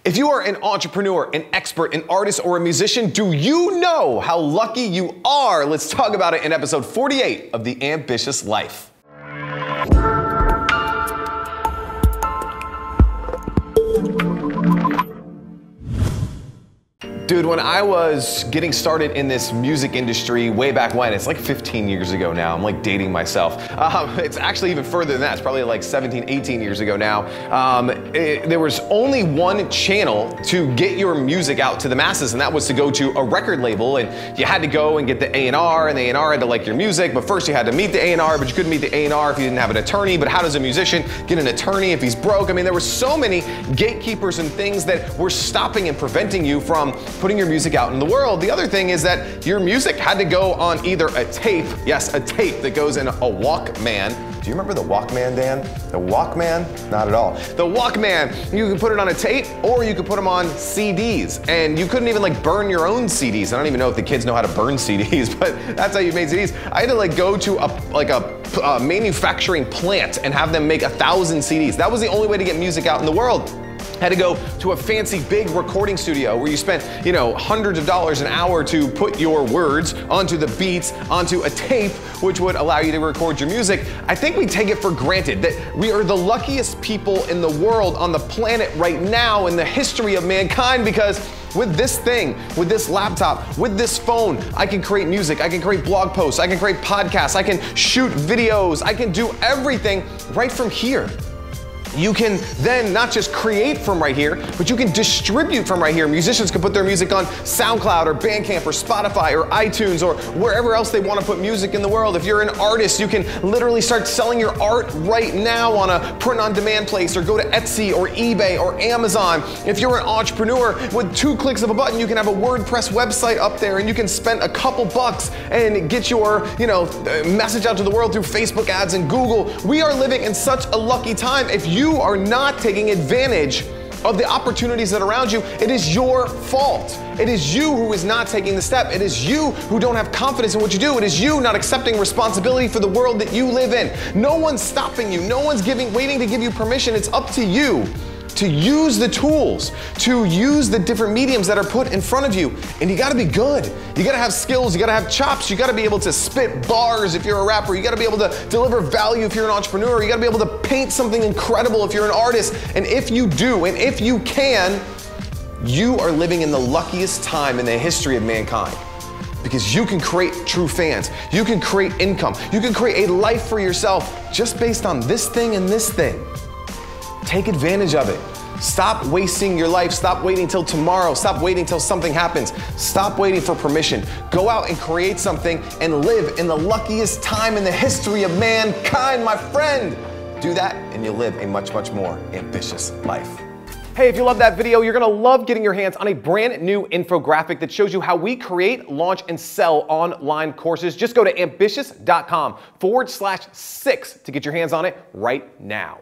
If you are an entrepreneur, an expert, an artist, or a musician, do you know how lucky you are? Let's talk about it in episode 48 of The Ambitious Life. Dude, when I was getting started in this music industry way back when, it's like 15 years ago now, I'm like dating myself. It's actually even further than that, it's probably like 17, 18 years ago now. There was only one channel to get your music out to the masses, and that was to go to a record label, and you had to go and get the A&R, and the A&R had to like your music, but first you had to meet the A&R, but you couldn't meet the A&R if you didn't have an attorney. But how does a musician get an attorney if he's broke? I mean, there were so many gatekeepers and things that were stopping and preventing you from putting your music out in the world. The other thing is that your music had to go on either a tape, yes, a tape that goes in a Walkman. Do you remember the Walkman, Dan? The Walkman? Not at all. The Walkman, you could put it on a tape or you could put them on CDs, and you couldn't even like burn your own CDs. I don't even know if the kids know how to burn CDs, but that's how you made CDs. I had to like go to a manufacturing plant and have them make 1,000 CDs. That was the only way to get music out in the world. Had to go to a fancy big recording studio where you spent, hundreds of dollars an hour to put your words onto the beats, onto a tape, which would allow you to record your music. I think we take it for granted that we are the luckiest people in the world on the planet right now in the history of mankind, because with this thing, with this laptop, with this phone, I can create music, I can create blog posts, I can create podcasts, I can shoot videos, I can do everything right from here. You can then not just create from right here, but you can distribute from right here. Musicians can put their music on SoundCloud or Bandcamp or Spotify or iTunes or wherever else they want to put music in the world. If you're an artist, you can literally start selling your art right now on a print-on-demand place, or go to Etsy or eBay or Amazon. If you're an entrepreneur, with 2 clicks of a button, you can have a WordPress website up there, and you can spend a couple bucks and get your, message out to the world through Facebook ads and Google. We are living in such a lucky time. If you are not taking advantage of the opportunities that are around you, it is your fault. It is you who is not taking the step. It is you who don't have confidence in what you do. It is you not accepting responsibility for the world that you live in. No one's stopping you. No one's waiting to give you permission. It's up to you to use the tools, to use the different mediums that are put in front of you. And you gotta be good. You gotta have skills, you gotta have chops, you gotta be able to spit bars if you're a rapper, you gotta be able to deliver value if you're an entrepreneur, you gotta be able to paint something incredible if you're an artist. And if you do, and if you can, you are living in the luckiest time in the history of mankind. Because you can create true fans, you can create income, you can create a life for yourself just based on this thing and this thing. Take advantage of it. Stop wasting your life. Stop waiting till tomorrow. Stop waiting till something happens. Stop waiting for permission. Go out and create something and live in the luckiest time in the history of mankind, my friend. Do that and you'll live a much, much more ambitious life. Hey, if you love that video, you're gonna love getting your hands on a brand new infographic that shows you how we create, launch, and sell online courses. Just go to ambitious.com/6 to get your hands on it right now.